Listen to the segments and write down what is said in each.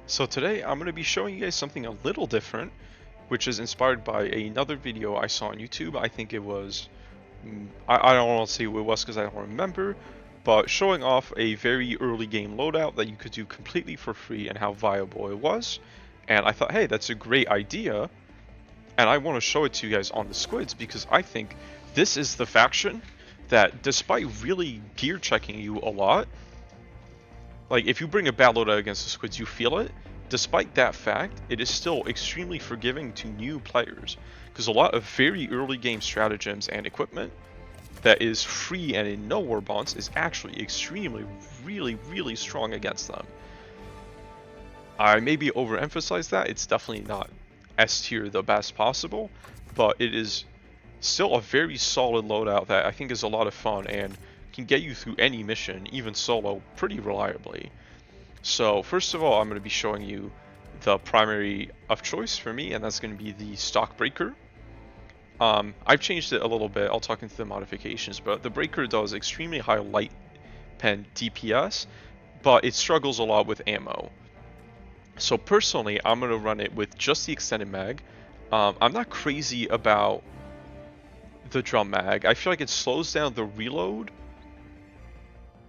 So today I'm going to be showing you guys something a little different, which is inspired by another video I saw on YouTube. I think it was, I don't want to say who it was because I don't remember, but showing off a very early game loadout that you could do completely for free and how viable it was. And I thought, hey, that's a great idea, and I want to show it to you guys on the squids because I think this is the faction that, despite really gear checking you a lot, like, if you bring a bad loadout against the squids, you feel it. Despite that fact, it is still extremely forgiving to new players, because a lot of very early game stratagems and equipment that is free and in no war bonds is actually extremely, really strong against them. I maybe overemphasize that. It's definitely not S tier the best possible, but it is still a very solid loadout that I think is a lot of fun and can get you through any mission, even solo, pretty reliably. So first of all, I'm going to be showing you the primary of choice for me, and that's going to be the stock breaker. I've changed it a little bit. I'll talk into the modifications, but the breaker does extremely high light pen DPS, but it struggles a lot with ammo. So personally, I'm going to run it with just the extended mag. I'm not crazy about the drum mag. I feel like it slows down the reload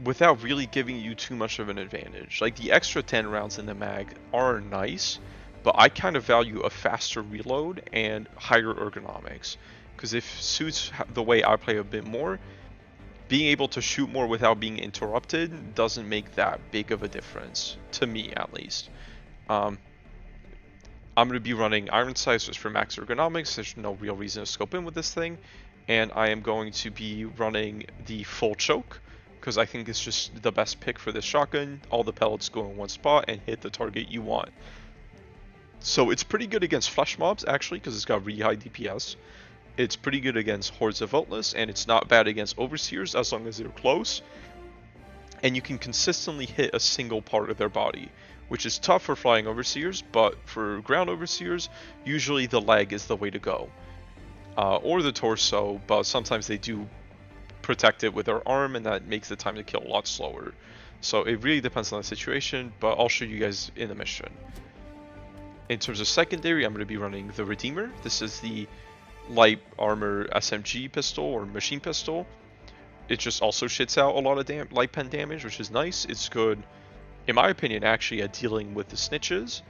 without really giving you too much of an advantage. Like, the extra 10 rounds in the mag are nice, but I kind of value a faster reload and higher ergonomics. Because if suits the way I play a bit more, being able to shoot more without being interrupted doesn't make that big of a difference, to me at least. I'm going to be running iron sights just for max ergonomics. There's no real reason to scope in with this thing. And I am going to be running the full choke, because I think it's just the best pick for this shotgun. All the pellets go in one spot and hit the target you want. So it's pretty good against flesh mobs, actually, because it's got really high DPS. It's pretty good against hordes of Voteless, and it's not bad against overseers as long as they're close. And you can consistently hit a single part of their body, which is tough for flying overseers, but for ground overseers, usually the leg is the way to go. Or the torso, but sometimes they do protect it with their arm, and that makes the time to kill a lot slower. So it really depends on the situation, but I'll show you guys in the mission. In terms of secondary, I'm going to be running the Redeemer. This is the light armor SMG pistol or machine pistol. It just also shits out a lot of light pen damage, which is nice. It's good, in my opinion, actually, at dealing with the snitches,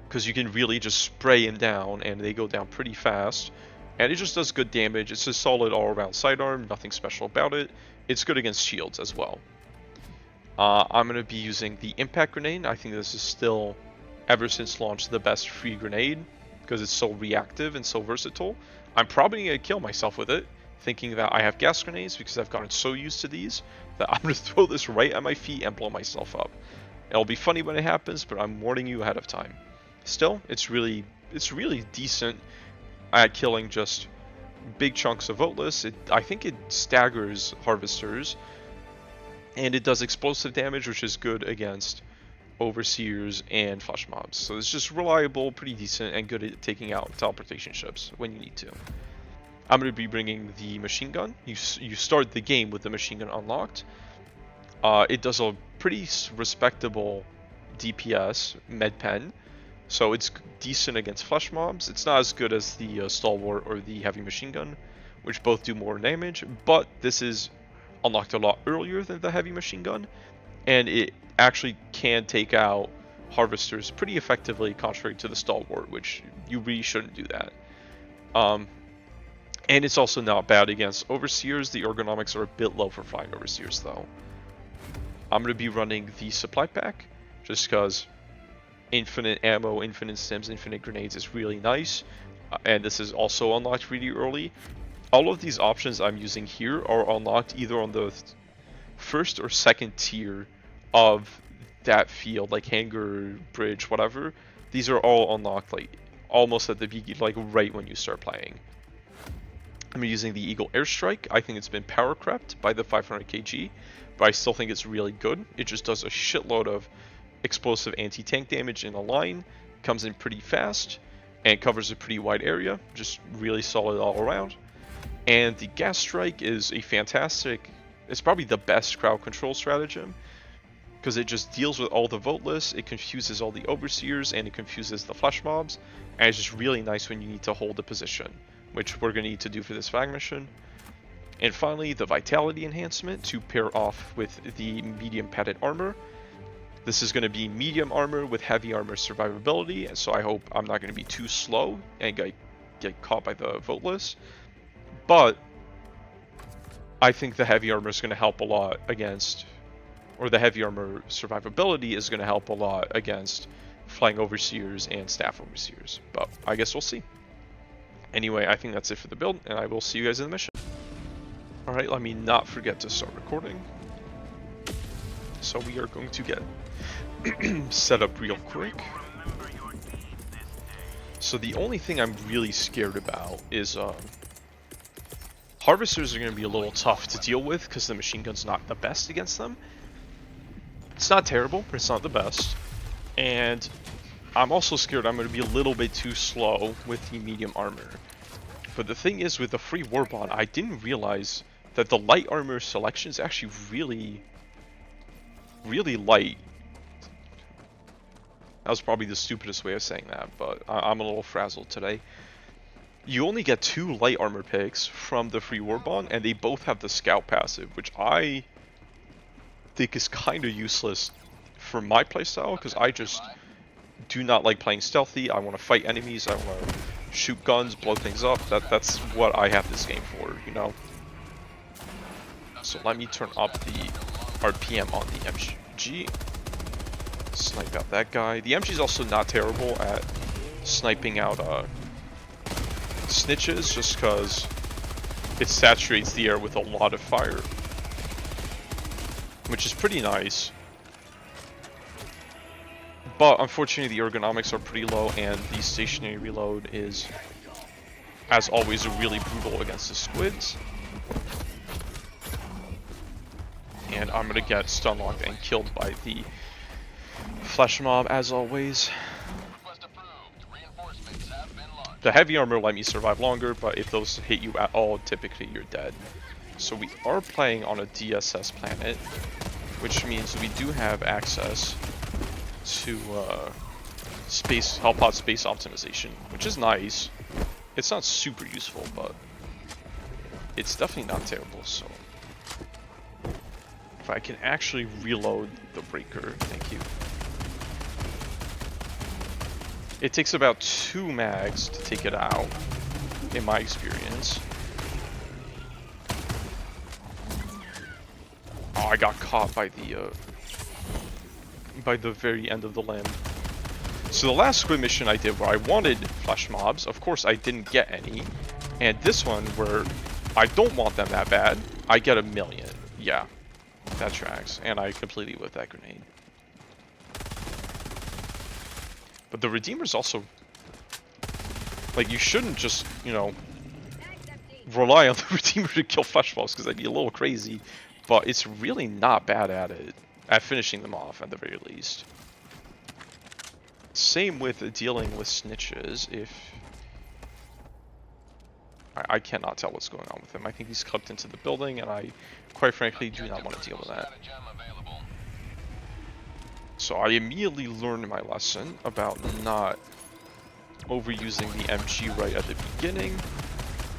because you can really just spray them down and they go down pretty fast. And it just does good damage. It's a solid all-around sidearm, nothing special about it. It's good against shields as well. I'm going to be using the impact grenade. I think this is still, ever since launch, the best free grenade, because it's so reactive and so versatile. I'm probably going to kill myself with it, thinking that I have gas grenades, because I've gotten so used to these that I'm going to throw this right at my feet and blow myself up. It'll be funny when it happens, but I'm warning you ahead of time. Still, it's really decent at killing just big chunks of Voteless. I think it staggers Harvesters, and it does explosive damage, which is good against Overseers and Flesh Mobs. So it's just reliable, pretty decent, and good at taking out teleportation ships when you need to. I'm going to be bringing the machine gun. You start the game with the machine gun unlocked. It does a pretty respectable DPS med pen. So it's decent against flesh mobs. It's not as good as the Stalwart or the Heavy Machine Gun, which both do more damage, but this is unlocked a lot earlier than the Heavy Machine Gun, and it actually can take out Harvesters pretty effectively, contrary to the Stalwart, which you really shouldn't do that. And it's also not bad against Overseers. The ergonomics are a bit low for flying Overseers, though. I'm going to be running the supply pack, just because infinite ammo, infinite stims, infinite grenades is really nice, and this is also unlocked really early. All of these options I'm using here are unlocked either on the first or second tier of that field, like hangar, bridge, whatever. These are all unlocked like almost at the beginning, like right when you start playing. I'm using the Eagle Airstrike. I think it's been power crept by the 500 kg, but I still think it's really good. It just does a shitload of explosive anti-tank damage in a line, comes in pretty fast, and covers a pretty wide area. Just really solid all around. And the Gas Strike is a fantastic, it's probably the best crowd control stratagem. because it just deals with all the voteless, it confuses all the overseers, and it confuses the flesh mobs, and it's just really nice when you need to hold a position, which we're going to need to do for this flag mission. And finally, the vitality enhancement to pair off with the medium padded armor. This is going to be medium armor with heavy armor survivability, and so I hope I'm not going to be too slow and get caught by the voteless. But I think the heavy armor is going to help a lot against, or the heavy armor survivability is going to help a lot against flying overseers and staff overseers. But I guess we'll see. Anyway, I think that's it for the build, and I will see you guys in the mission. Alright, let me not forget to start recording. So we are going to get set up real quick. So the only thing I'm really scared about is harvesters are going to be a little tough to deal with because the machine gun's not the best against them. It's not terrible, but it's not the best. And I'm also scared I'm going to be a little bit too slow with the medium armor. But the thing is, with the free warbot, I didn't realize that the light armor selection is actually really light. That was probably the stupidest way of saying that, but I'm a little frazzled today. You only get 2 light armor picks from the free warbot, and they both have the scout passive, which I think is kind of useless for my playstyle, because I just do not like playing stealthy. I want to fight enemies, I want to shoot guns, blow things up. That's what I have this game for, you know? So let me turn up the RPM on the MG. Snipe out that guy. The MG is also not terrible at sniping out snitches, just because it saturates the air with a lot of fire, which is pretty nice. But unfortunately the ergonomics are pretty low, and the stationary reload is, as always, really brutal against the squids. And I'm gonna get stun locked and killed by the flesh mob as always. The heavy armor let me survive longer, but if those hit you at all, typically you're dead. So we are playing on a DSS planet, which means we do have access to Hellpod space optimization, which is nice. It's not super useful, but it's definitely not terrible. So if I can actually reload the breaker, thank you. It takes about 2 mags to take it out, in my experience. Oh, I got caught by the very end of the limb. So the last squid mission I did where I wanted flesh mobs, of course I didn't get any. And this one where I don't want them that bad, I get 1,000,000. Yeah, that tracks. And I completely whiffed that grenade. But the Redeemer's also, like, you shouldn't just, you know, rely on the Redeemer to kill flesh mobs, because that'd be a little crazy. But it's really not bad at it, at finishing them off at the very least. Same with dealing with snitches. If I cannot tell what's going on with him. I think he's clipped into the building, and I, quite frankly, do not want to deal with that. So I immediately learned my lesson about not overusing the MG right at the beginning,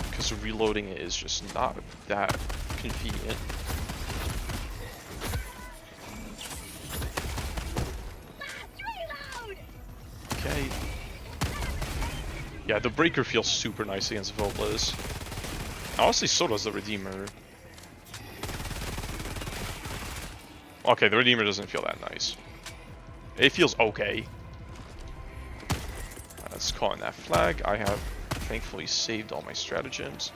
because reloading it is just not that convenient. Okay. Yeah, the breaker feels super nice against Voteless. Honestly, so does the Redeemer. Okay, the Redeemer doesn't feel that nice. It feels okay. Let's call in that flag. I have thankfully saved all my stratagems.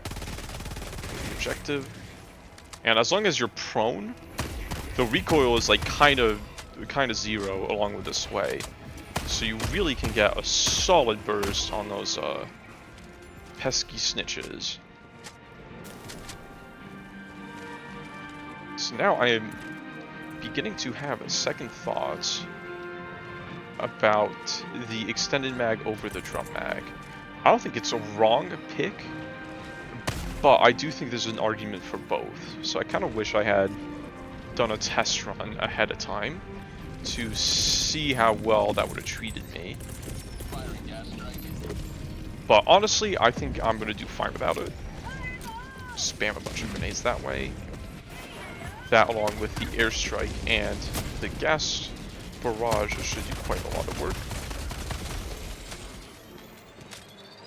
The objective. And as long as you're prone, the recoil is like kind of 0 along with the sway. So you really can get a solid burst on those pesky snitches. So now I am beginning to have second thoughts about the extended mag over the drum mag. I don't think it's a wrong pick, but I do think there's an argument for both. So I kind of wish I had done a test run ahead of time to see how well that would have treated me. But honestly, I think I'm going to do fine without it. Spam a bunch of grenades that way. That along with the airstrike and the gas barrage should do quite a lot of work.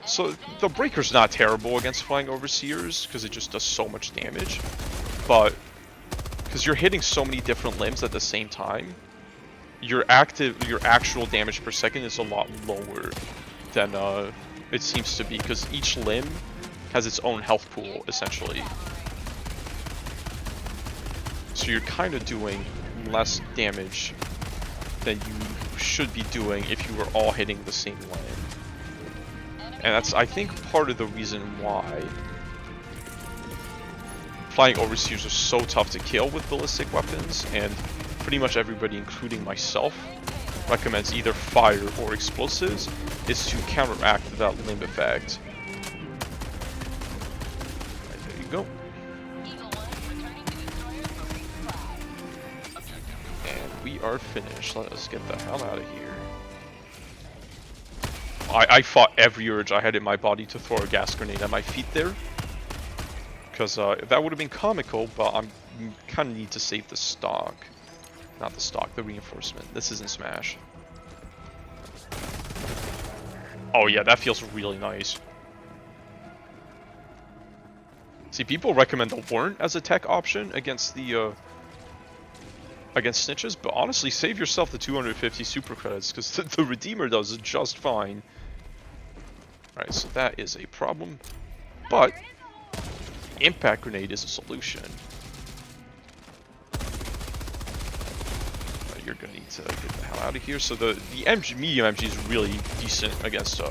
So the breaker's not terrible against flying overseers because it just does so much damage. But because you're hitting so many different limbs at the same time, your actual damage per second is a lot lower than it seems to be, because each limb has its own health pool, essentially. So you're kind of doing less damage than you should be doing if you were all hitting the same limb. And that's, I think, part of the reason why flying overseers are so tough to kill with ballistic weapons, and pretty much everybody, including myself, recommends either fire or explosives, is to counteract that limb effect. Right, there you go. And we are finished. Let us get the hell out of here. I fought every urge I had in my body to throw a gas grenade at my feet there. Because that would have been comical, but I'm kind of need to save the stock. Not the stock, the reinforcement. This isn't Smash. Oh yeah, that feels really nice. See, people recommend the warrant as a tech option against the against snitches, but honestly, save yourself the 250 super credits because the Redeemer does just fine. Alright, so that is a problem, but impact grenade is a solution. You're gonna need to get the hell out of here. So the medium MG is really decent against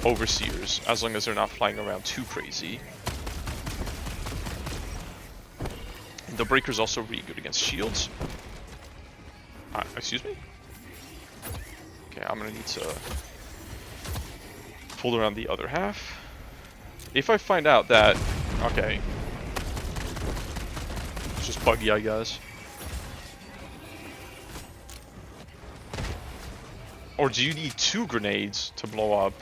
overseers, as long as they're not flying around too crazy. And the breaker's also really good against shields. Excuse me? Okay, I'm gonna need to fold around the other half. If I find out that... Okay. It's just buggy, I guess. Or do you need 2 grenades to blow up?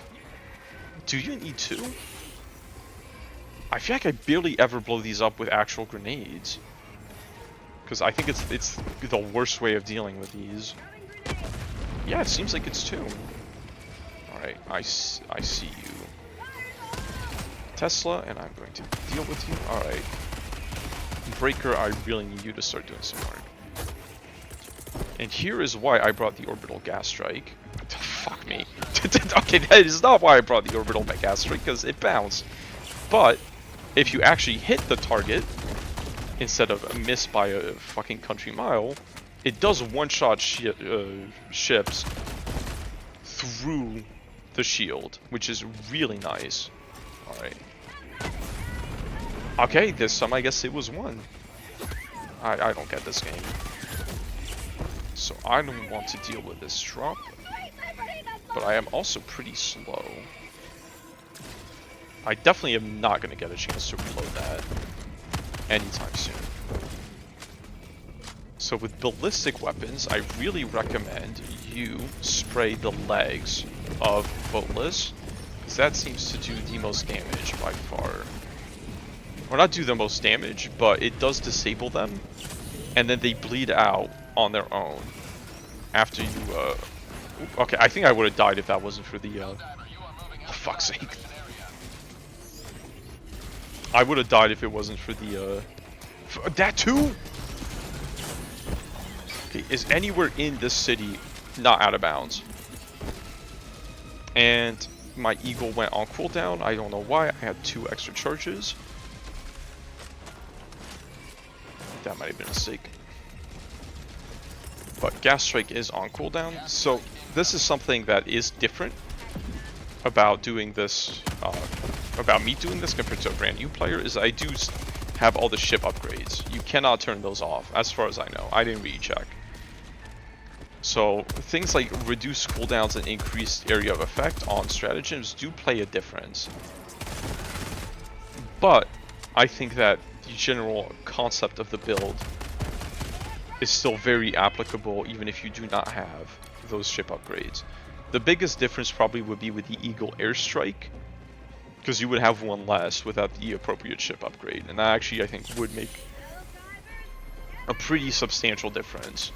Do you need 2? I feel like I barely ever blow these up with actual grenades. Because I think it's the worst way of dealing with these. Yeah, it seems like it's 2. Alright, I see you, Tesla, and I'm going to deal with you. Alright. Breaker, I really need you to start doing some work. And here is why I brought the orbital gas strike. Fuck me. Okay, that is not why I brought the orbital gas strike, because it bounced. But if you actually hit the target instead of miss by a fucking country mile, it does one-shot ships through the shield, which is really nice. Alright. Okay, this time I guess it was 1. I don't get this game. So I don't want to deal with this drop, but I am also pretty slow. I definitely am not going to get a chance to reload that anytime soon. So with ballistic weapons, I really recommend you spray the legs of boatless, because that seems to do the most damage by far. Or not do the most damage, but it does disable them, and then they bleed out on their own after you okay, I think I would have died if that wasn't for the oh, fuck's sake. I would have died if it wasn't for the that too. Okay, is anywhere in this city not out of bounds? And my eagle went on cooldown. I don't know why. I had 2 extra charges. That might have been a mistake. But gas strike is on cooldown, so this is something that is different about doing this, about me doing this compared to a brand new player, is I do have all the ship upgrades. You cannot turn those off, as far as I know. I didn't really check. So things like reduced cooldowns and increased area of effect on stratagems do play a difference. But I think that the general concept of the build is still very applicable even if you do not have those ship upgrades. The biggest difference probably would be with the Eagle Airstrike, because you would have one less without the appropriate ship upgrade, and that actually I think would make a pretty substantial difference.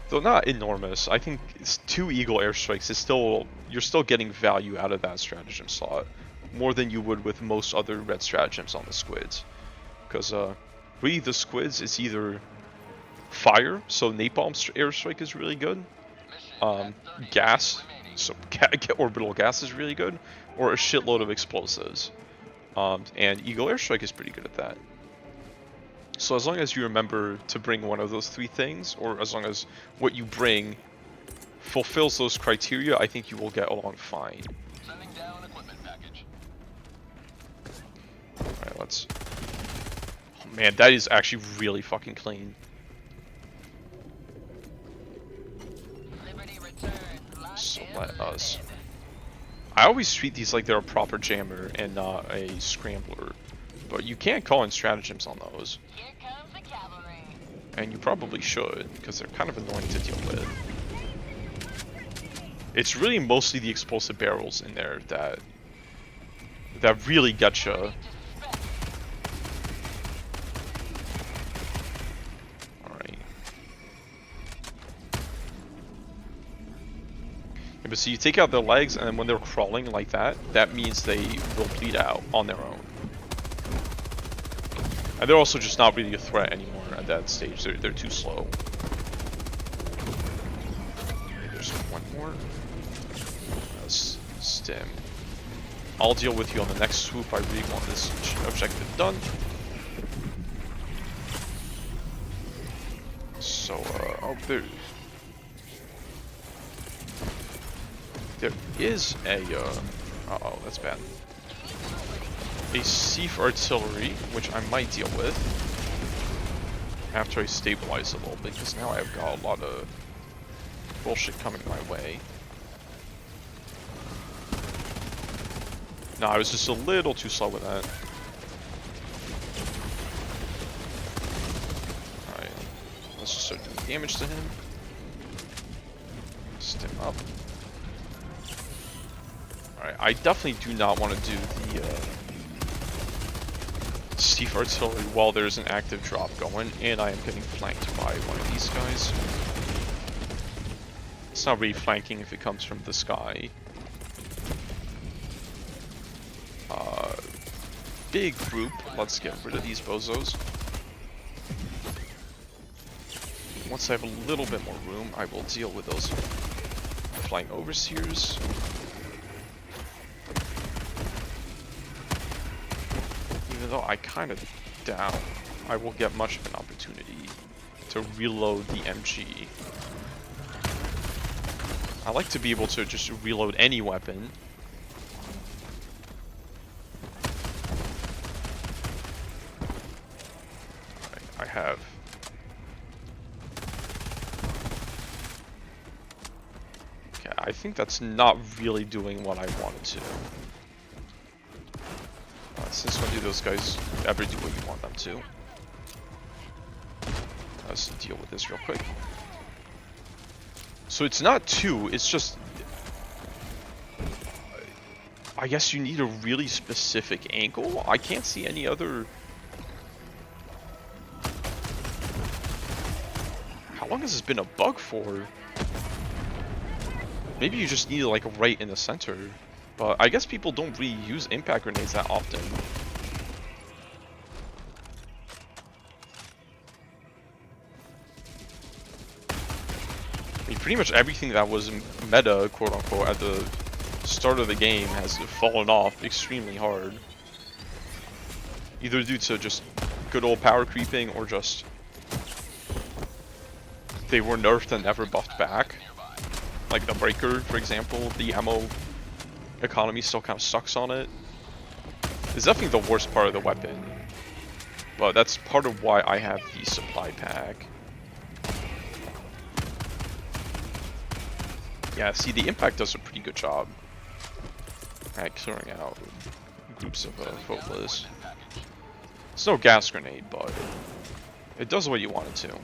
Though not enormous. I think it's 2 Eagle Airstrikes is still, you're still getting value out of that stratagem slot more than you would with most other red stratagems on the squids. Because really the squids is either fire, so napalm airstrike is really good, gas, so orbital gas is really good, or a shitload of explosives. And Eagle Airstrike is pretty good at that. So as long as you remember to bring one of those 3 things, or as long as what you bring fulfills those criteria, I think you will get along fine. Sending down equipment package. Alright, let's... Oh, man, that is actually really fucking clean. So let us... I always treat these like they're a proper jammer and not a scrambler. But you can't call in stratagems on those. Here comes the cavalry. And you probably should, because they're kind of annoying to deal with. It's really mostly the explosive barrels in there that really get you. Alright. Yeah, but so you take out their legs, and then when they're crawling like that, that means they will bleed out on their own. And they're also just not really a threat anymore at that stage. They're too slow. Okay, there's one more. Stim. I'll deal with you on the next swoop. I really want this objective done. So, oh, there is a, uh-oh, that's bad. A sieve artillery, which I might deal with after I stabilize a little bit, because now I've got a lot of bullshit coming my way. No, I was just a little too slow with that. Alright, let's just start doing damage to him. Stim up. Alright, I definitely do not want to do the sieve artillery while there's an active drop going, and I am getting flanked by one of these guys. It's not really flanking if it comes from the sky. Big group. Let's get rid of these bozos. Once I have a little bit more room, I will deal with those flying overseers. Even though I kind of doubt I will get much of an opportunity to reload the MG. I like to be able to just reload any weapon. I have... Okay, I think that's not really doing what I wanted to. Since when do those guys ever do what you want them to? Let's deal with this real quick. So it's not 2, it's just... I guess you need a really specific angle? I can't see any other... How long has this been a bug for? Maybe you just need like right in the center. But I guess people don't really use impact grenades that often. I mean, pretty much everything that was meta, quote unquote, at the start of the game has fallen off extremely hard. Either due to just good old power creeping, or just they were nerfed and never buffed back. Like the Breaker, for example, the ammo economy still kind of sucks on it. It's definitely the worst part of the weapon, but that's part of why I have the supply pack. Yeah, see, the impact does a pretty good job at clearing out groups of foeless. It's no gas grenade, but it does what you want it to.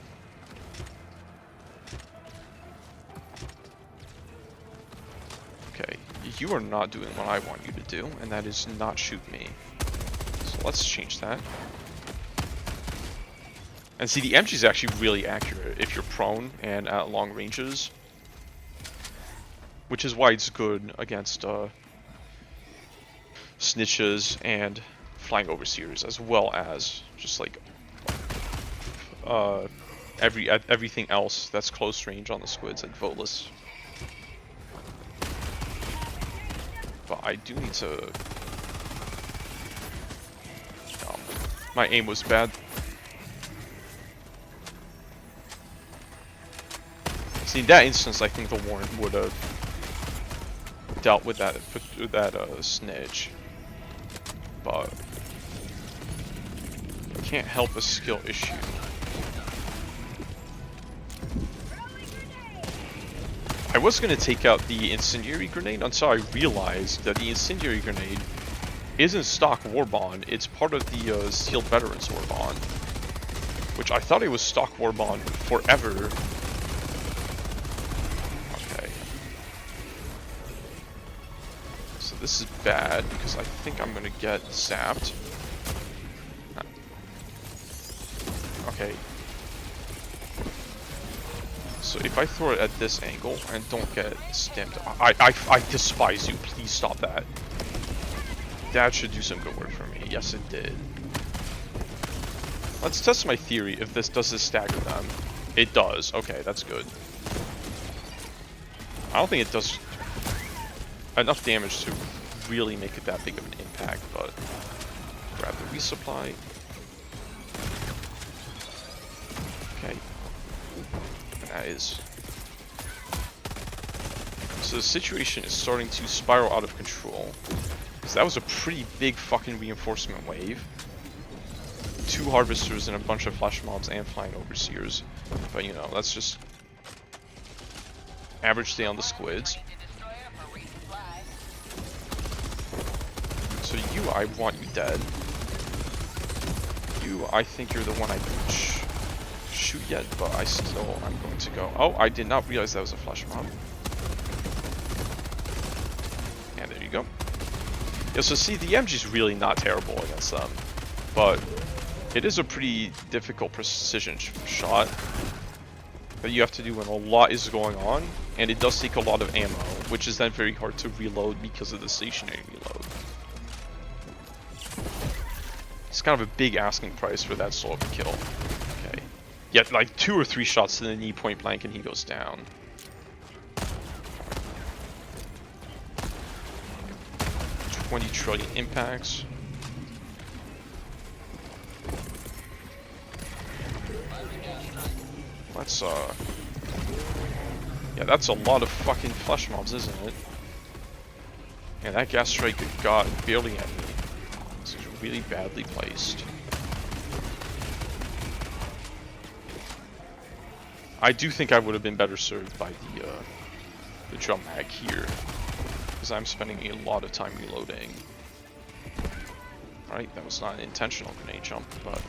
Okay, you are not doing what I want you to do, and that is not shoot me. So let's change that. And see, the MG is actually really accurate if you're prone and at long ranges. Which is why it's good against snitches and flying overseers, as well as just like everything else that's close range on the squids, like Voteless. But I do need to... my aim was bad. See, in that instance, I think the Warren would have dealt with that snitch. But I can't help a skill issue. I was going to take out the incendiary grenade until I realized that the incendiary grenade isn't stock war bond, it's part of the sealed veterans war bond, which I thought it was stock war bond forever. Okay, so this is bad because I think I'm gonna get zapped. Okay, so if I throw it at this angle and don't get stemmed, I despise you. Please stop that. That should do some good work for me. Yes, it did. Let's test my theory if this does stagger them. It does. Okay, that's good. I don't think it does enough damage to really make it that big of an impact, but grab the resupply. Okay. And that is... so the situation is starting to spiral out of control. So that was a pretty big fucking reinforcement wave. 2 harvesters and a bunch of flash mobs and flying overseers. But you know, that's just average day on the squids. So you, I want you dead. You, I think you're the one I don't shoot yet, but I'm going to go. Oh, I did not realize that was a flash mob. And there you go. Yeah, so see, the MG is really not terrible against them, but it is a pretty difficult precision shot that you have to do when a lot is going on, and it does take a lot of ammo, which is then very hard to reload because of the stationary reload. It's kind of a big asking price for that solo kill. Okay. Yeah, like 2 or 3 shots to the knee point blank and he goes down. 20 trillion impacts. That's yeah, that's a lot of fucking flesh mobs, isn't it? Yeah, that gas strike got barely at me. This is really badly placed. I do think I would have been better served by the jump mag here, because I'm spending a lot of time reloading. Alright, that was not an intentional grenade jump, but...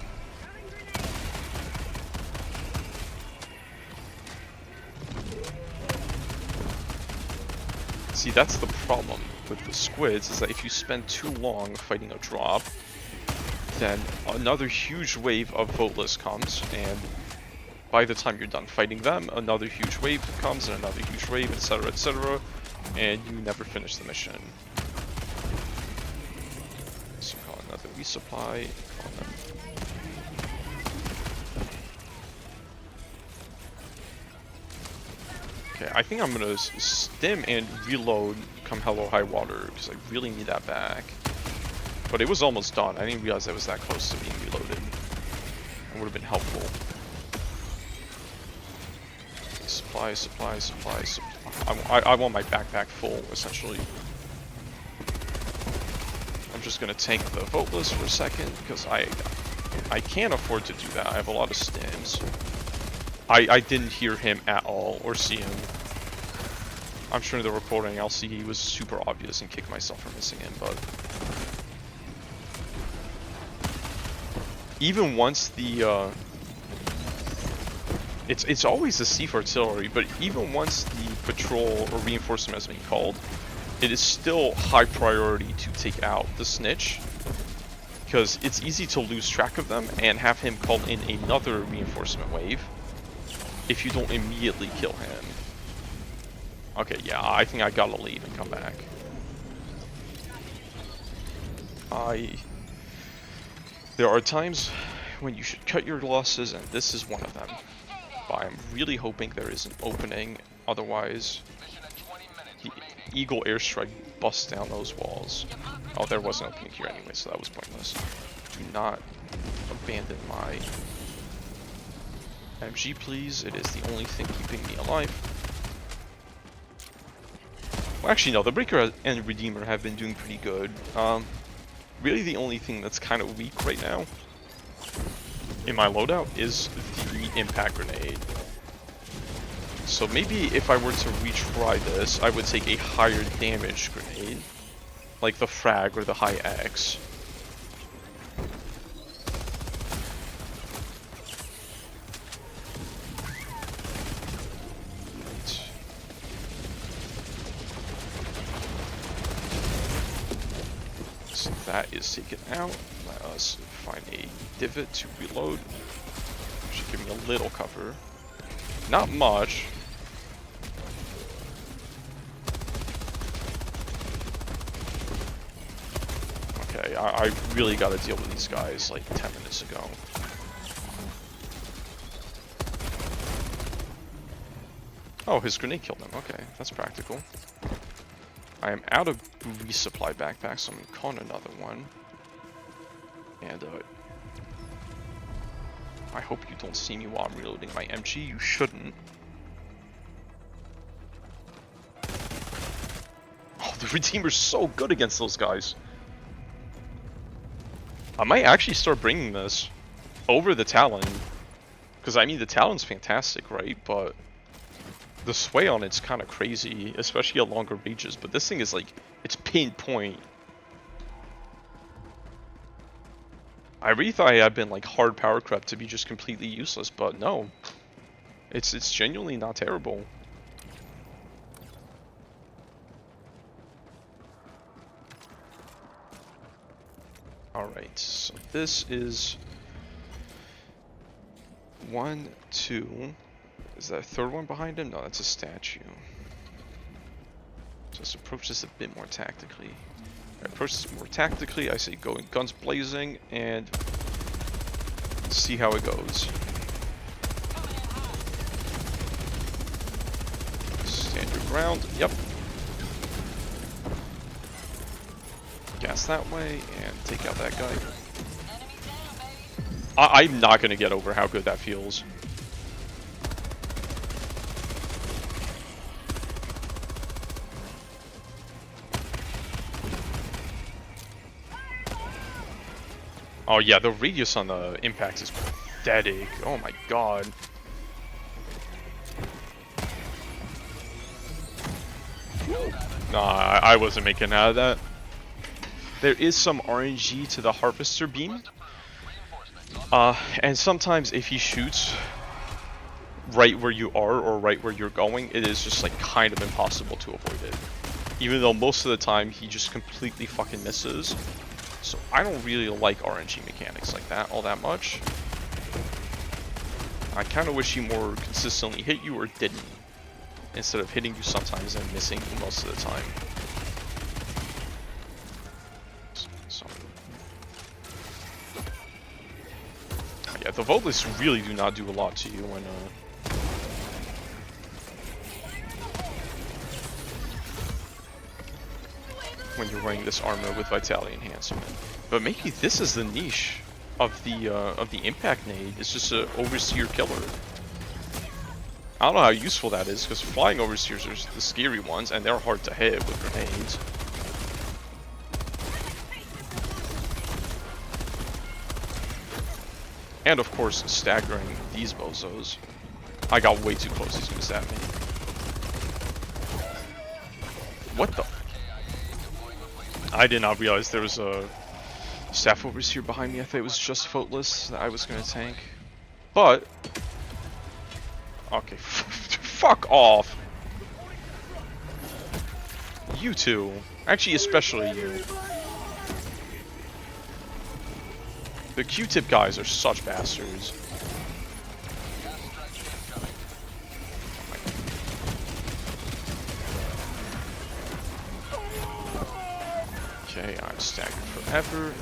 see, that's the problem with the squids, is that if you spend too long fighting a drop, then another huge wave of voteless comes, and by the time you're done fighting them, another huge wave comes, and another huge wave, etc, etc, and you never finish the mission. So call another resupply, call them. Okay, I think I'm gonna stim and reload come hell or high water, because I really need that back. But it was almost done. I didn't realize I was that close to being reloaded. It would have been helpful. Supply, supply, supply, supply. I want my backpack full, essentially. I'm just gonna tank the voteless for a second, because I can't afford to do that. I have a lot of stims. I didn't hear him at all, or see him. I'm sure in the recording I'll see he was super obvious and kick myself for missing him, but... even once the it's always the Thief artillery, but even once the patrol or reinforcement has been called, it is still high priority to take out the snitch, because it's easy to lose track of them and have him call in another reinforcement wave if you don't immediately kill him. Okay, yeah, I think I gotta leave and come back. There are times when you should cut your losses, and this is one of them. But I'm really hoping there is an opening, otherwise the Eagle airstrike busts down those walls. Oh, there was an opening here anyway, so that was pointless. Do not abandon my MG, please. It is the only thing keeping me alive. Well, actually, no, the Breaker and Redeemer have been doing pretty good. Really, the only thing that's kind of weak right now in my loadout is the impact grenade. So maybe if I were to retry this, I would take a higher damage grenade, like the frag or the high X. So that is taken out. Let us find a divot to reload. Should give me a little cover. Not much. Okay, I really got to deal with these guys like 10 minutes ago. Oh, his grenade killed him. Okay, that's practical. I am out of resupply backpacks, so I'm going to con another one. And I hope you don't see me while I'm reloading my MG. You shouldn't. Oh, the Redeemer's so good against those guys. I might actually start bringing this over the Talon. Because, I mean, the Talon's fantastic, right? But the sway on it's kind of crazy, especially at longer ranges. But this thing is like, it's pinpoint. I really thought I had been like hard power crept to be just completely useless, but no. It's genuinely not terrible. Alright, so this is 1, 2. Is that a third one behind him? No, that's a statue. So let's approach this a bit more tactically. I approach this more tactically, I say go in guns blazing, and see how it goes. Stand your ground, yep. Gas that way, and take out that guy. I'm not going to get over how good that feels. Oh yeah, the radius on the impacts is pathetic. Oh my god. Nah, I wasn't making out of that. There is some RNG to the Harvester beam. And sometimes if he shoots right where you are or right where you're going, it is just like kind of impossible to avoid it. Even though most of the time he just completely fucking misses. So I don't really like RNG mechanics like that all that much. I kind of wish he more consistently hit you or didn't, instead of hitting you sometimes and missing you most of the time. So yeah, the Volus really do not do a lot to you when you're wearing this armor with vitality enhancement. But maybe this is the niche of the impact nade. It's just an overseer killer. I don't know how useful that is, because flying overseers are the scary ones, and they're hard to hit with grenades. And of course, staggering these bozos. I got way too close, he's gonna stab me. What the? I did not realize there was a Staff Overseer behind me, I thought it was just Footless that I was gonna tank. But... Okay, fuck off! You two. Actually, especially you. The Q-tip guys are such bastards. Okay, I'm stacking forever.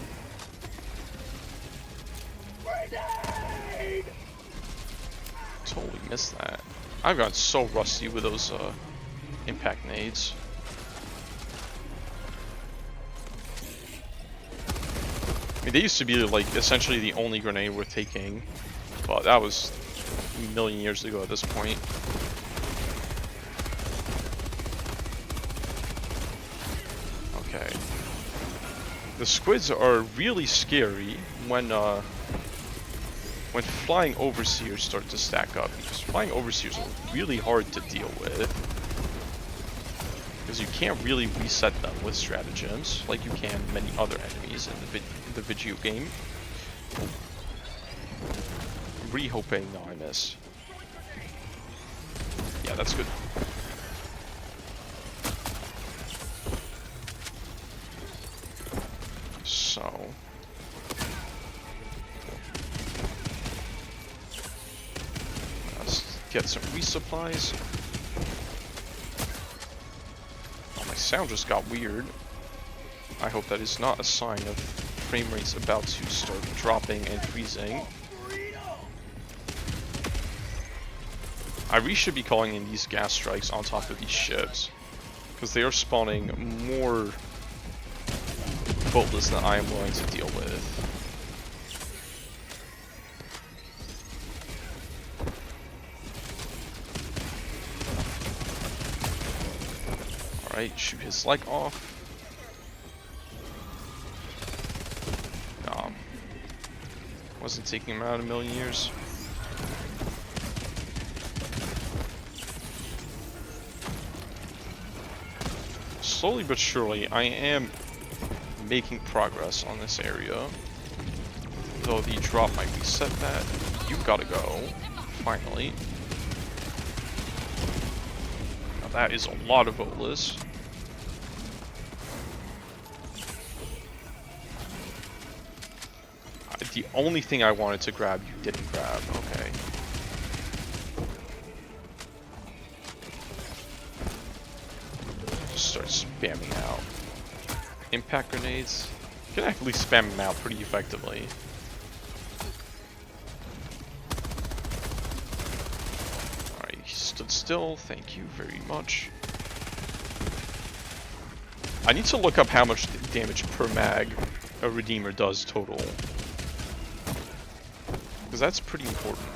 Totally missed that. I've gotten so rusty with those impact nades. I mean, they used to be like essentially the only grenade worth taking, but that was a million years ago at this point. Okay. The squids are really scary when flying overseers start to stack up, because flying overseers are really hard to deal with. Because you can't really reset them with stratagems like you can many other enemies in the video game. I'm really hoping, no, I miss. Yeah, that's good. So... let's get some resupplies. Oh, my sound just got weird. I hope that is not a sign of frame rates about to start dropping and freezing. I really should be calling in these gas strikes on top of these ships, because they are spawning more boatless than I am willing to deal with. Alright, shoot his leg off. Wasn't taking him out a million years. Slowly but surely, I am making progress on this area. Though the drop might reset that. You've got to go. Finally. Now that is a lot of boatless. The only thing I wanted to grab, you didn't grab. Okay. Just start spamming out. Impact grenades. You can actually spam them out pretty effectively. Alright, he stood still. Thank you very much. I need to look up how much damage per mag a Redeemer does total. Because that's pretty important.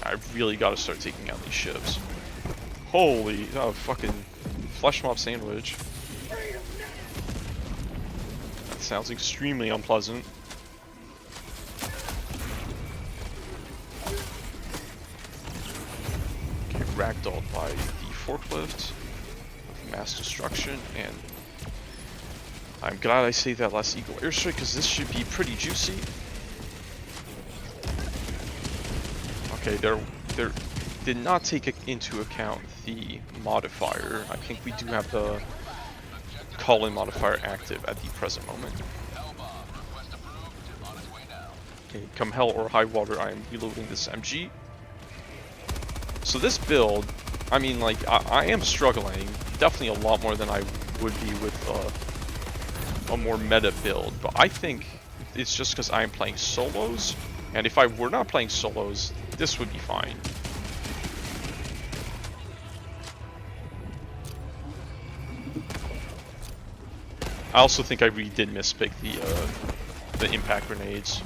I really got to start taking out these ships. Holy, oh, fucking flesh mob sandwich. That sounds extremely unpleasant. Okay, ragdolled by the forklift. Mass destruction, and I'm glad I saved that last Eagle airstrike, because this should be pretty juicy. Okay, there did not take into account the modifier. I think we do have the call-in modifier active at the present moment. Okay, come hell or high water, I am reloading this MG. So this build, I mean, like, I am struggling. Definitely a lot more than I would be with a more meta build, but I think it's just because I am playing solos, and if I were not playing solos, this would be fine. I also think I really did mispick the impact grenades.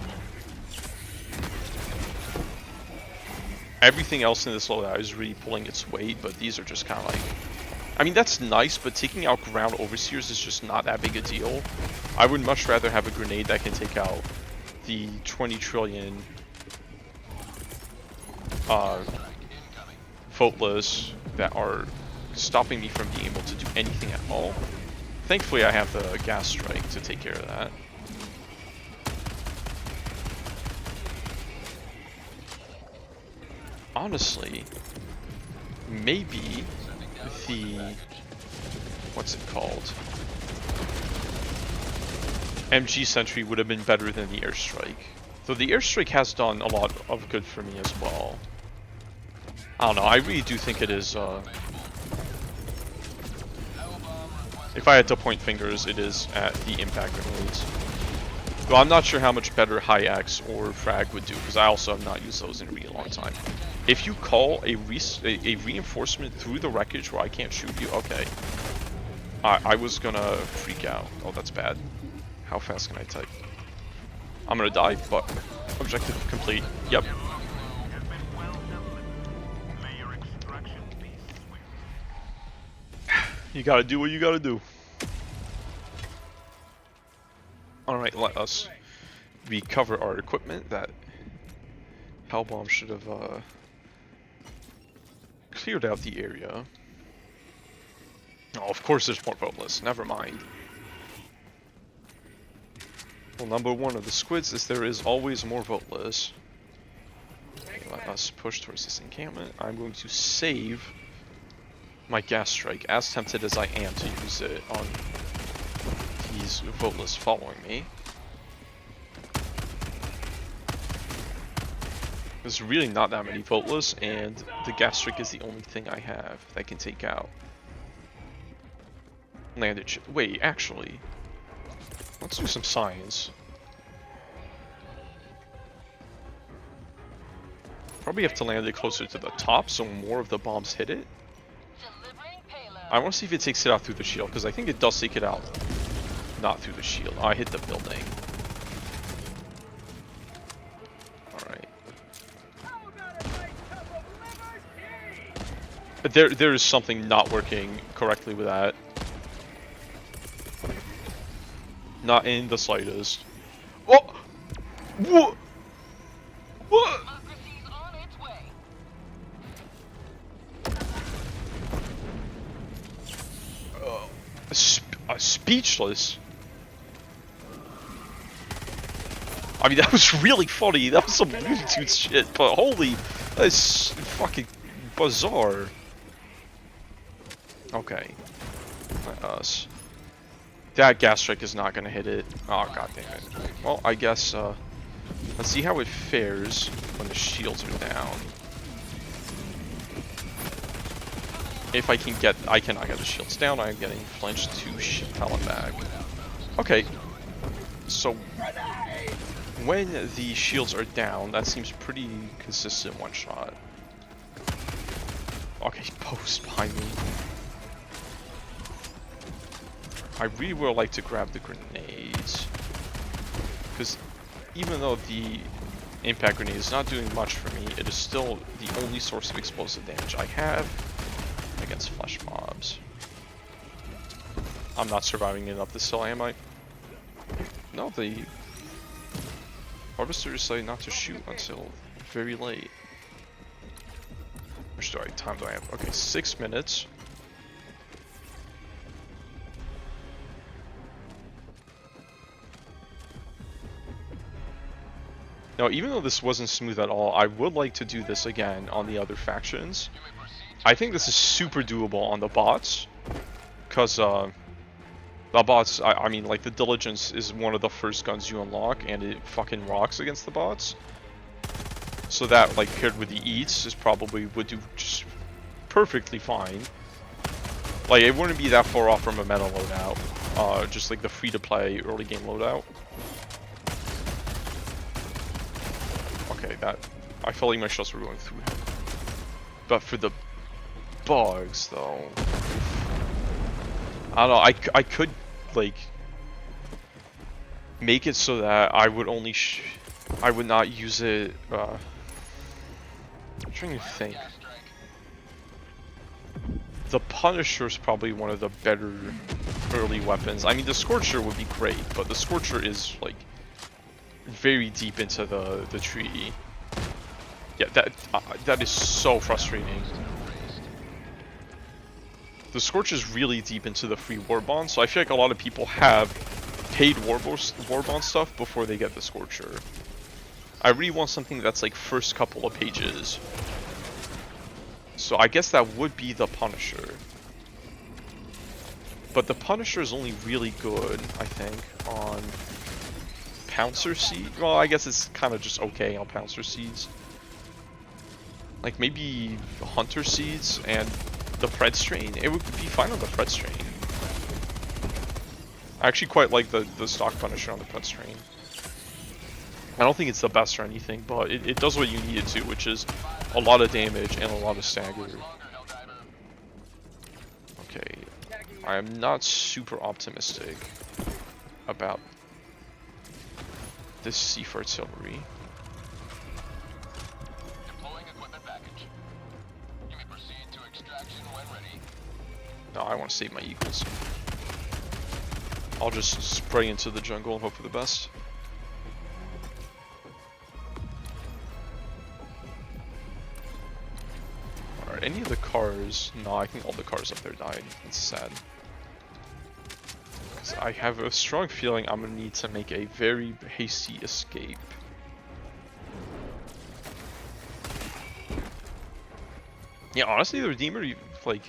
Everything else in this loadout is really pulling its weight, but these are just kind of like... I mean, that's nice, but taking out ground overseers is just not that big a deal. I would much rather have a grenade that can take out the 20 trillion voteless that are stopping me from being able to do anything at all. Thankfully, I have the gas strike to take care of that. Honestly, maybe the... what's it called? MG Sentry would have been better than the airstrike. Though the airstrike has done a lot of good for me as well. I don't know, I really do think it is, if I had to point fingers, it is at the impact grenades. Though I'm not sure how much better High X or Frag would do, because I also have not used those in a really long time. If you call a reinforcement through the wreckage where I can't shoot you, okay. I was gonna freak out. Oh, that's bad. How fast can I type? I'm gonna die, but objective complete. Yep. You gotta do what you gotta do. Alright, let us recover our equipment. That Hellbomb should have cleared out the area. Oh, of course there's more boatless. Never mind. Well, number one of the squids is there is always more boatless. Okay, let us push towards this encampment. I'm going to save my gas strike, as tempted as I am to use it on these boatless following me. There's really not that many boatless, and the gas strike is the only thing I have that can take out. Landed ship. Wait, actually, let's do some science. Probably have to land it closer to the top so more of the bombs hit it. I want to see if it takes it out through the shield, because I think it does take it out. Not through the shield. Oh, I hit the building. Alright. There is something not working correctly with that. Not in the slightest. Oh! What? What? Speechless. I mean, that was really funny. That was some Looney Tunes shit, but holy, that's fucking bizarre. Okay. Let us. That gas strike is not gonna hit it. Oh, god damn it. Well, I guess, let's see how it fares when the shields are down. If I can get, I cannot get the shields down, I'm getting flinched to pellet back. Okay. So, when the shields are down, that seems pretty consistent one shot. Okay, post behind me. I really would like to grab the grenades. Because even though the impact grenade is not doing much for me, it is still the only source of explosive damage I have against flesh mobs. I'm not surviving enough this hill, am I? No, the harvesters say not to shoot until very late. How much time do I have? Okay, 6 minutes. Now, even though this wasn't smooth at all, I would like to do this again on the other factions. I think this is super doable on the bots, because the bots, I mean, like, the Diligence is one of the first guns you unlock, and it fucking rocks against the bots. So that, like, paired with the Eats, is probably would do just perfectly fine. Like, it wouldn't be that far off from a meta loadout, just like the free-to-play early game loadout. Okay, that, I felt like my shots were going through him. But for the bugs, though, I don't know, I could, like, make it so that I would only I would not use it, I'm trying to think. The Punisher is probably one of the better early weapons. I mean, the Scorcher would be great, but the Scorcher is, like, very deep into the tree. Yeah, that is so frustrating. The Scorch is really deep into the free Warbond, so I feel like a lot of people have paid Warbond stuff before they get the Scorcher. I really want something that's like first couple of pages. So I guess that would be the Punisher. But the Punisher is only really good, I think, on Pouncer Seed. Well, I guess it's kind of just okay on Pouncer Seeds. Like maybe Hunter Seeds and the Pred Strain. It would be fine on the Pred Strain. I actually quite like the stock Punisher on the Pred Strain. I don't think it's the best or anything, but it does what you need it to, which is a lot of damage and a lot of stagger. Okay, I am not super optimistic about this Sea Artillery. Deploying equipment package. You may proceed to extraction when ready. No, I want to save my Eagles. I'll just spray into the jungle and hope for the best. Alright, any of the cars? No, I think all the cars up there died. It's sad. Because I have a strong feeling I'm going to need to make a very hasty escape. Yeah, honestly, the Redeemer, like...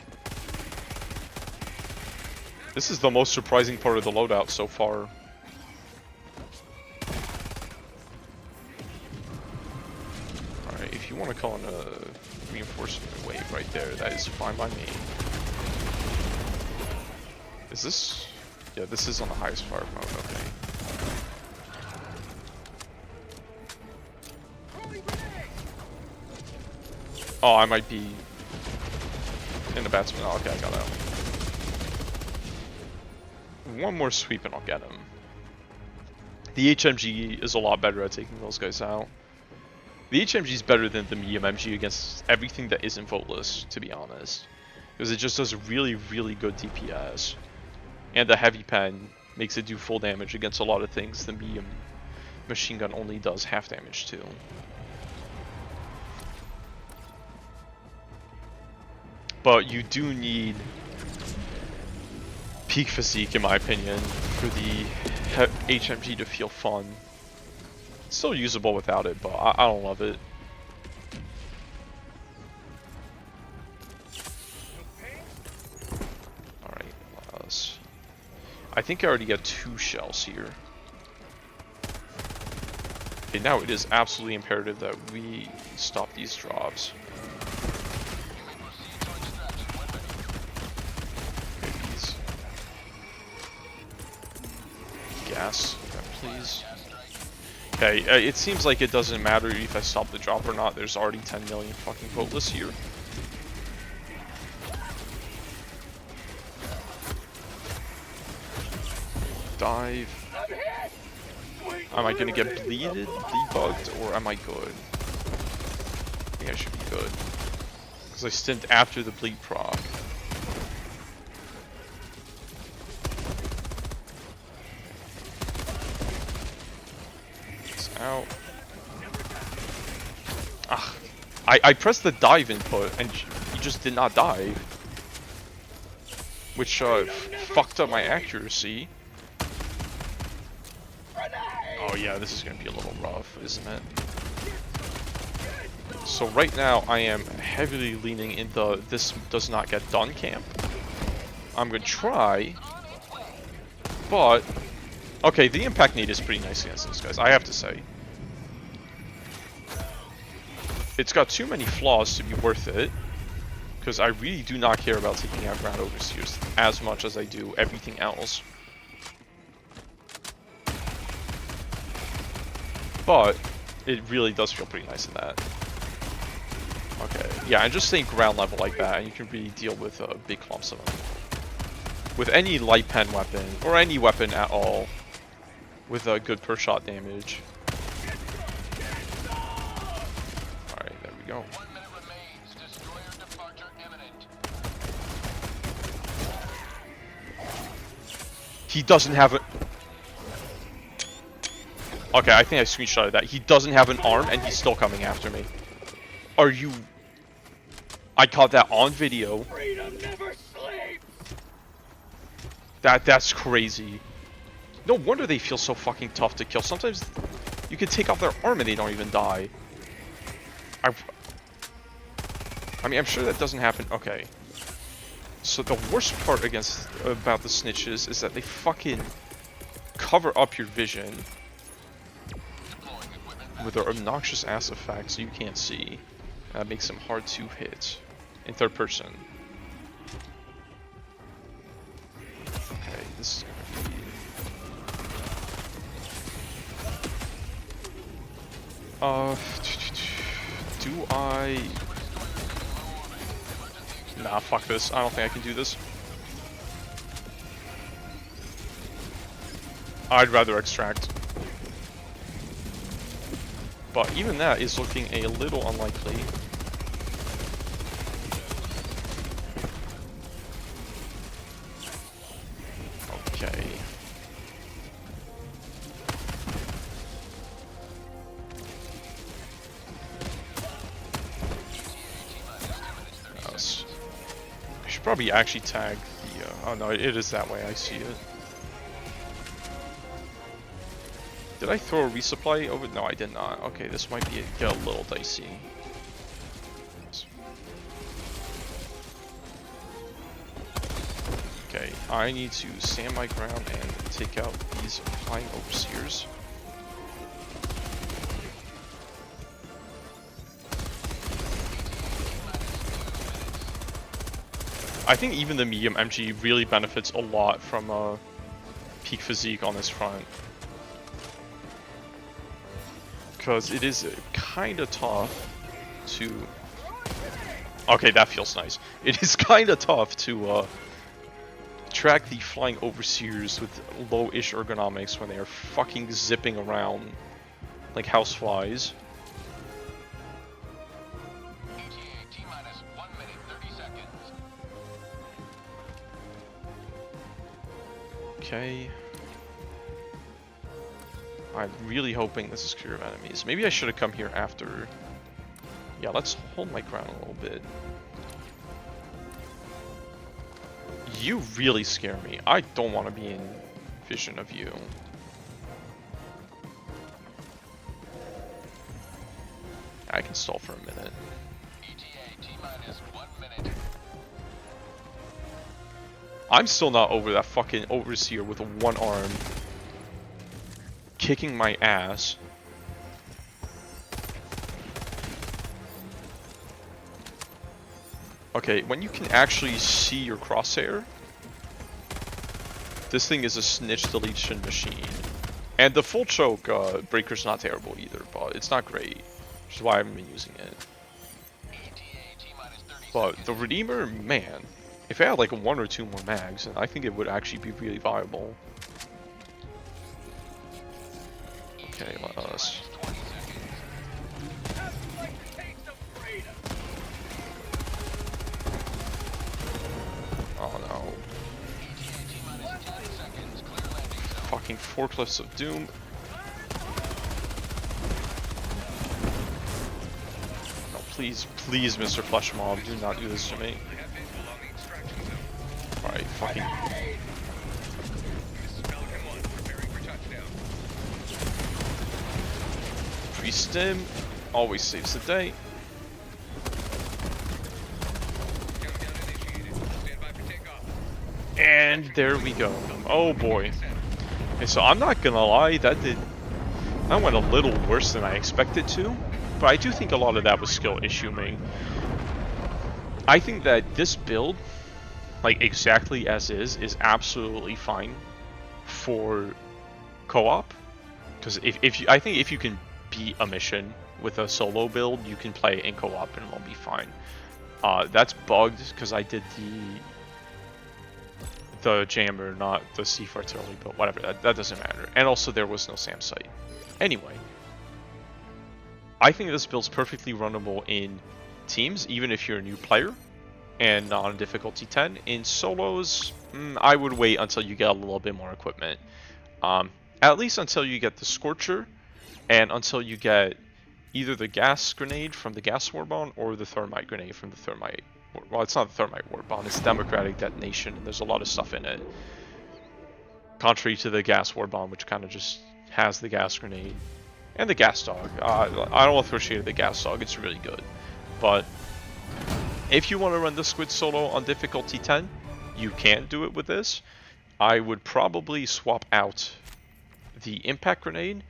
This is the most surprising part of the loadout so far. Alright, if you want to call in a reinforcement wave right there, that is fine by me. Is this... Yeah, this is on the highest fire mode, okay. Oh, I might be in the batsman. Oh, okay, I got out. One more sweep and I'll get him. The HMG is a lot better at taking those guys out. The HMG is better than the medium MG against everything that isn't voteless, to be honest. Because it just does really, really good DPS. And the heavy pen makes it do full damage against a lot of things the medium machine gun only does half damage to. But you do need peak physique, in my opinion, for the HMG to feel fun. It's still usable without it, but I don't love it. Alright, I think I already got 2 shells here. Okay, now it is absolutely imperative that we stop these drops. Gas, please. Okay, it seems like it doesn't matter if I stop the drop or not. There's already 10 million fucking voteless here. Dive. Am I gonna get bleed bugged, or am I good? I think I should be good. Because I stint after the bleed proc. Out. Ah, I pressed the dive input and he just did not dive, which fucked up my accuracy. Oh yeah, this is gonna be a little rough, isn't it? So right now I am heavily leaning into this does not get done camp. I'm gonna try, but okay, the impact nade is pretty nice against those guys, I have to say. It's got too many flaws to be worth it, because I really do not care about taking out ground overseers as much as I do everything else. But it really does feel pretty nice in that. Okay, yeah, and just staying ground level like that, and you can really deal with big clumps of them. With any light pen weapon, or any weapon at all, with a good per shot damage. Alright, there we go. 1 minute remains. Destroyer departure imminent. He doesn't have a... Okay, I think I screenshotted that. He doesn't have an arm and he's still coming after me. Are you... I caught that on video. Freedom never sleeps. That's crazy. No wonder they feel so fucking tough to kill. Sometimes you can take off their arm and they don't even die. I mean, I'm sure that doesn't happen. Okay. So the worst part about the snitches is that they fucking cover up your vision with their obnoxious ass effects so you can't see. That makes them hard to hit in third person. Okay, this is gonna be... do I... Nah, fuck this. I don't think I can do this. I'd rather extract. But even that is looking a little unlikely. Okay. I should probably actually tag the... oh no, it is that way, I see it. Did I throw a resupply over? No, I did not. Okay, this might get a little dicey. Okay, I need to stand my ground and take out these flying overseers. I think even the medium MG really benefits a lot from peak physique on this front. Because it is kind of tough to... Okay, that feels nice. It is kind of tough to track the flying overseers with low-ish ergonomics when they are fucking zipping around like houseflies. Okay. I'm really hoping this is clear of enemies. Maybe I should have come here after. Yeah, let's hold my ground a little bit. You really scare me. I don't want to be in vision of you. I can stall for a minute. I'm still not over that fucking overseer with one arm kicking my ass. Okay, when you can actually see your crosshair, this thing is a snitch deletion machine. And the full choke breaker's not terrible either, but it's not great, which is why I haven't been using it. But the Redeemer, man, if I had like 1 or 2 more mags, I think it would actually be really viable. Okay, let us. Oh no. Fucking forklifts of doom. No, please, please, Mr. Flesh Mob, do not do this to me. Alright, fucking. Stim always saves the day. And there we go. Oh boy. Okay, so I'm not gonna lie, that went a little worse than I expected to, but I do think a lot of that was skill issuing. I think that this build, like exactly as is absolutely fine for co-op. Because I think if you can beat a mission with a solo build, you can play in co-op and it'll be fine. That's bugged because I did the jammer, not the C4 artillery build, whatever, that doesn't matter. And also there was no SAM site. Anyway, I think this build's perfectly runnable in teams, even if you're a new player, and not on difficulty 10. In solos, I would wait until you get a little bit more equipment. At least until you get the Scorcher, and until you get either the gas grenade from the gas warbomb or the thermite grenade from the thermite. Well, it's not the thermite warbomb, it's democratic detonation, and there's a lot of stuff in it. contrary to the gas war bomb, which kind of just has the gas grenade and the gas dog. I don't appreciate the gas dog; it's really good. But if you want to run the squid solo on difficulty 10, you can do it with this. I would probably swap out the impact grenade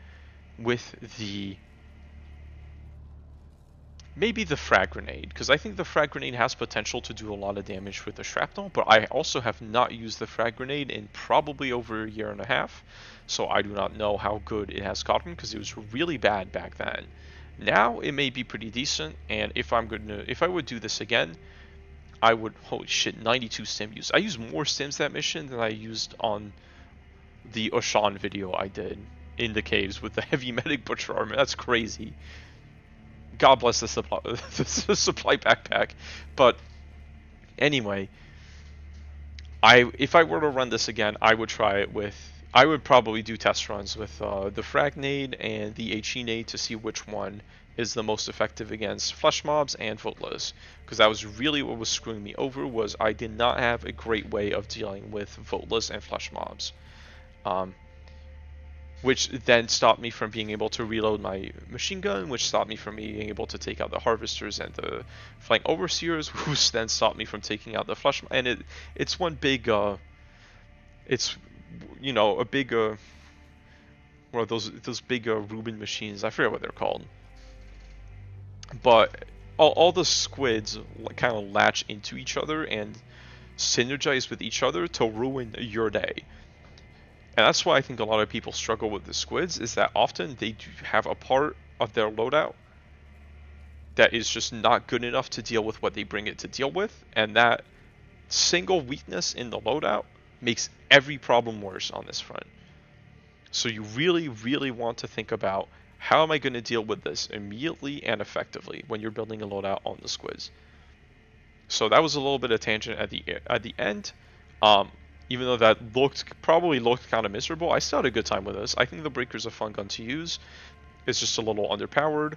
with maybe the frag grenade, because I think the frag grenade has potential to do a lot of damage with the shrapnel, but I also have not used the frag grenade in probably over a year and a half, so I do not know how good it has gotten, because it was really bad back then. Now it may be pretty decent, and if I would do this again, I would, holy shit, 92 stim use. I used more stims that mission than I used on the Oshan video I did in the caves with the heavy medic butcher armor. That's crazy. God bless the supply, the supply backpack. But anyway, if I were to run this again, I would try it with. I would probably do test runs with the Fragnade and the HE nade to see which one is the most effective against flesh mobs and voteless, because that was really what was screwing me over. Was I did not have a great way of dealing with voteless and flesh mobs. Which then stopped me from being able to reload my machine gun, which stopped me from being able to take out the harvesters and the flying overseers, which then stopped me from taking out the flesh. And it's one big, it's, you know, a big, one of those big Rubin machines. I forget what they're called. But all the squids kind of latch into each other and synergize with each other to ruin your day. And that's why I think a lot of people struggle with the squids, is that often they do have a part of their loadout that is just not good enough to deal with what they bring it to deal with, and that single weakness in the loadout makes every problem worse on this front. So you really, really want to think about, how am I going to deal with this immediately and effectively when you're building a loadout on the squids. So that was a little bit of tangent at the end. Even though that probably looked kind of miserable, I still had a good time with this. I think the Breaker's a fun gun to use. It's just a little underpowered.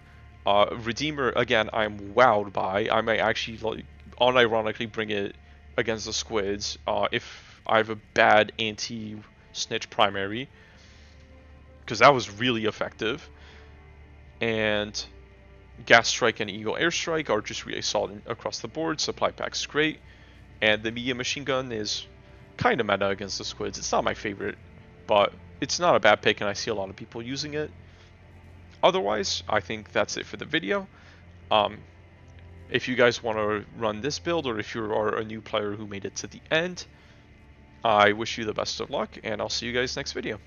Redeemer, again, I'm wowed by. I might actually, like, unironically bring it against the squids if I have a bad anti-snitch primary, because that was really effective. And Gas Strike and Eagle Airstrike are just really solid across the board. Supply pack's great. And the medium machine gun is kind of meta against the squids. It's not my favorite, but it's not a bad pick, and I see a lot of people using it. Otherwise, I think that's it for the video. If you guys want to run this build, or if you are a new player who made it to the end, I wish you the best of luck, and I'll see you guys next video.